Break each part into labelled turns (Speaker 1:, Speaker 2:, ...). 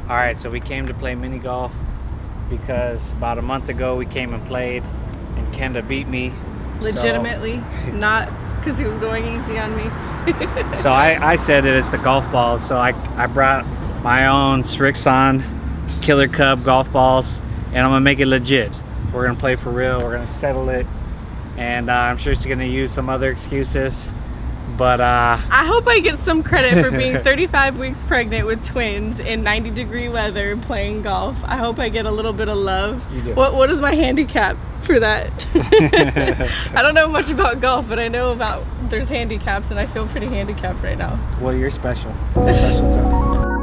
Speaker 1: All right, so we came to play mini golf because about a month ago we came and played and Kenda beat me.
Speaker 2: Legitimately, not because he was going easy on me.
Speaker 1: So I said that it's the golf balls, so I brought my own Swansons Killer Cub golf balls and I'm gonna make it legit. We're gonna play for real, we're gonna settle it, and I'm sure she's gonna use some other excuses. But
Speaker 2: I hope I get some credit for being 35 weeks pregnant with twins in 90-degree weather playing golf. I hope I get a little bit of love.
Speaker 1: You do.
Speaker 2: What is my handicap for that? I don't know much about golf, but I know about there's handicaps, and I feel pretty handicapped right now.
Speaker 1: well, you're special. You're special to us.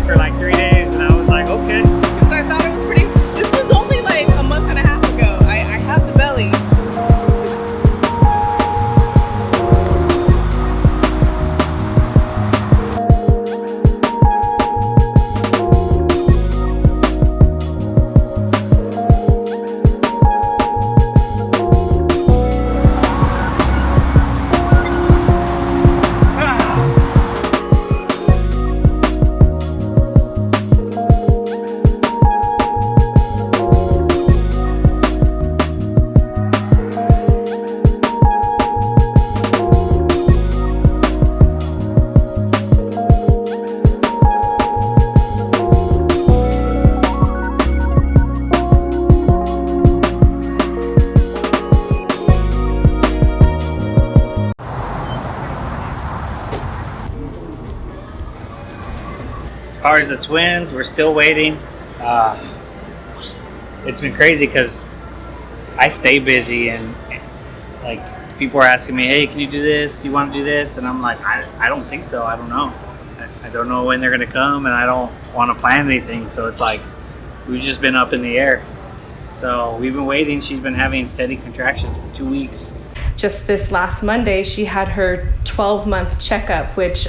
Speaker 1: For like 3 days and I was like, okay.
Speaker 2: Because I thought it was pretty, this was only like a month and a half ago. I have the belly.
Speaker 1: As far as the twins, we're still waiting. It's been crazy because I stay busy and like people are asking me, hey, can you do this? Do you want to do this? And I'm like, I don't think so. I don't know. I don't know when they're going to come and I don't want to plan anything. So it's like we've just been up in the air. So we've been waiting. She's been having steady contractions for 2 weeks.
Speaker 2: Just this last Monday, she had her 12-month checkup, which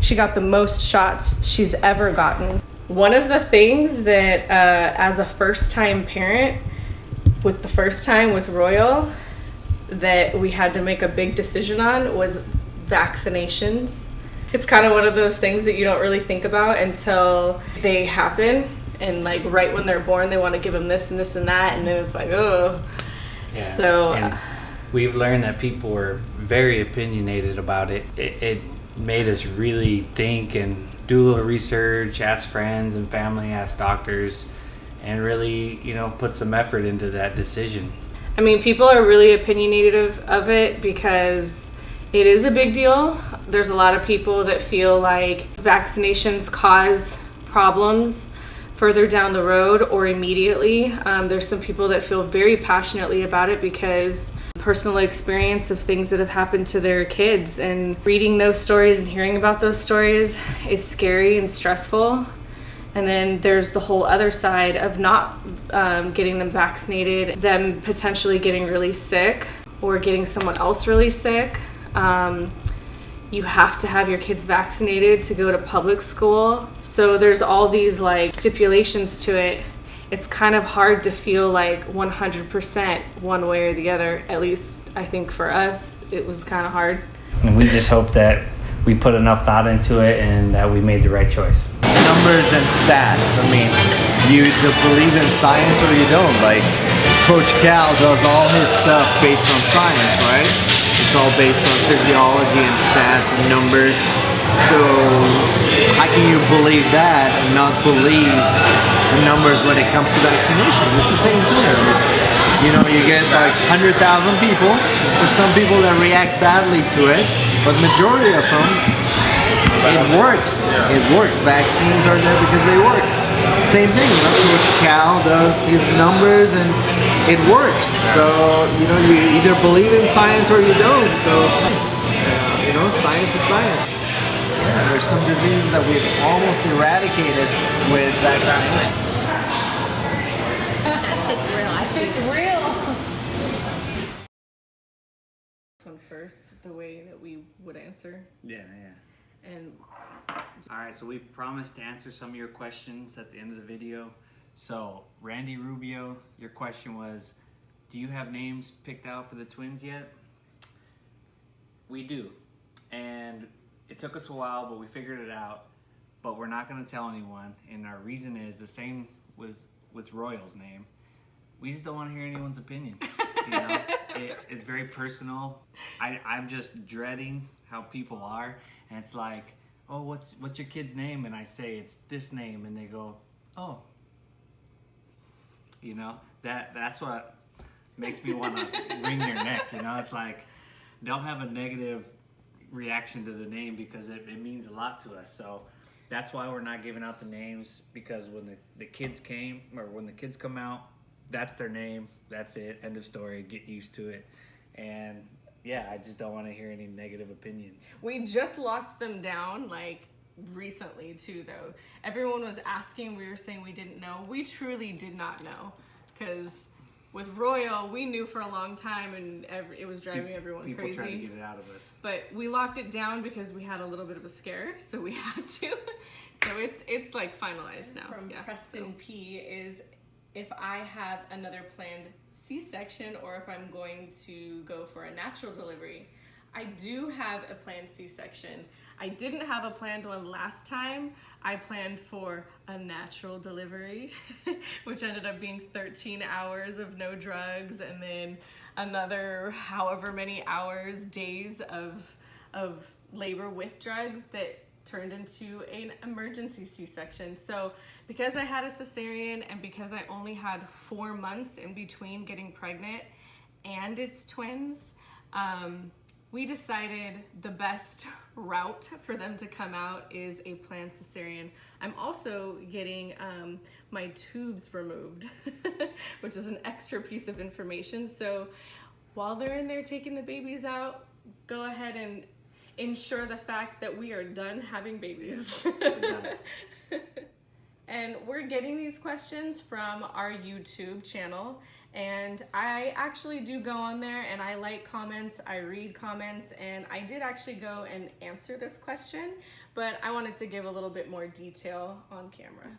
Speaker 2: she got the most shots she's ever gotten. One of the things that as a first-time parent, with the first time with Royal, that we had to make a big decision on was vaccinations. It's kind of one of those things that you don't really think about until they happen, and like right when they're born, they want to give them this and this and that, and then it's like, oh.
Speaker 1: Yeah.
Speaker 2: So
Speaker 1: and we've learned that people were very opinionated about it. It made us really think and do a little research, ask friends and family, ask doctors, and really, you know, put some effort into that decision.
Speaker 2: I mean, people are really opinionated of it because it is a big deal. There's a lot of people that feel like vaccinations cause problems further down the road or immediately. There's some people that feel very passionately about it because personal experience of things that have happened to their kids, and reading those stories and hearing about those stories is scary and stressful. And then there's the whole other side of not getting them vaccinated, them potentially getting really sick or getting someone else really sick. You have to have your kids vaccinated to go to public school. So there's all these like stipulations to it. It's kind of hard to feel like 100% one way or the other. At least I think for us, it was kind of hard.
Speaker 1: And we just hope that we put enough thought into it and that we made the right choice.
Speaker 3: Numbers and stats. I mean, you either believe in science or you don't. Like Coach Cal does all his stuff based on science, right? It's all based on physiology and stats and numbers. So how can you believe that and not believe the numbers when it comes to vaccinations? It's the same thing. It's, you know, you get like 100,000 people. There's some people that react badly to it, but majority of them, it works. It works. Vaccines are there because they work. Same thing, you know, Coach Cal does his numbers and it works. So, you know, you either believe in science or you don't. So, you know, science is science. Yeah, there's some diseases that we've almost eradicated with vaccination.
Speaker 4: That shit's real. I think it's real.
Speaker 2: first the way that we would answer.
Speaker 1: Yeah.
Speaker 2: And
Speaker 1: All right, so we promised to answer some of your questions at the end of the video. So, Randy Rubio, your question was, do you have names picked out for the twins yet? We do. And it took us a while, but we figured it out. But we're not going to tell anyone. And our reason is the same with Royal's name. We just don't want to hear anyone's opinion. You know? It's very personal. I'm just dreading how people are. And it's like, oh, what's your kid's name? And I say, it's this name. And they go, oh. You know, that's what makes me want to wring their neck. You know, it's like, don't have a negative reaction to the name because it means a lot to us. So that's why we're not giving out the names, because when the kids came, or when the kids come out, that's their name. That's it. End of story. Get used to it. And yeah, I just don't want to hear any negative opinions.
Speaker 2: we just locked them down like recently too, though. Everyone was asking. We were saying we didn't know. We truly did not know, because with Royal, we knew for a long time, and it was driving everyone
Speaker 1: People
Speaker 2: crazy.
Speaker 1: try to get it out of us.
Speaker 2: But we locked it down because we had a little bit of a scare, so we had to. So it's like finalized now. From Preston P is if I have another planned C-section or if I'm going to go for a natural delivery. I do have a planned C-section. I didn't have a planned one last time. I planned for a natural delivery, which ended up being 13 hours of no drugs, and then another however many hours, days of labor with drugs that turned into an emergency C-section. So because I had a cesarean and because I only had 4 months in between getting pregnant and it's twins, we decided the best route for them to come out is a planned cesarean. I'm also getting my tubes removed, which is an extra piece of information. So while they're in there taking the babies out, go ahead and ensure the fact that we are done having babies. And we're getting these questions from our YouTube channel, and I actually do go on there and I like comments, I read comments, and I did actually go and answer this question, but I wanted to give a little bit more detail on camera.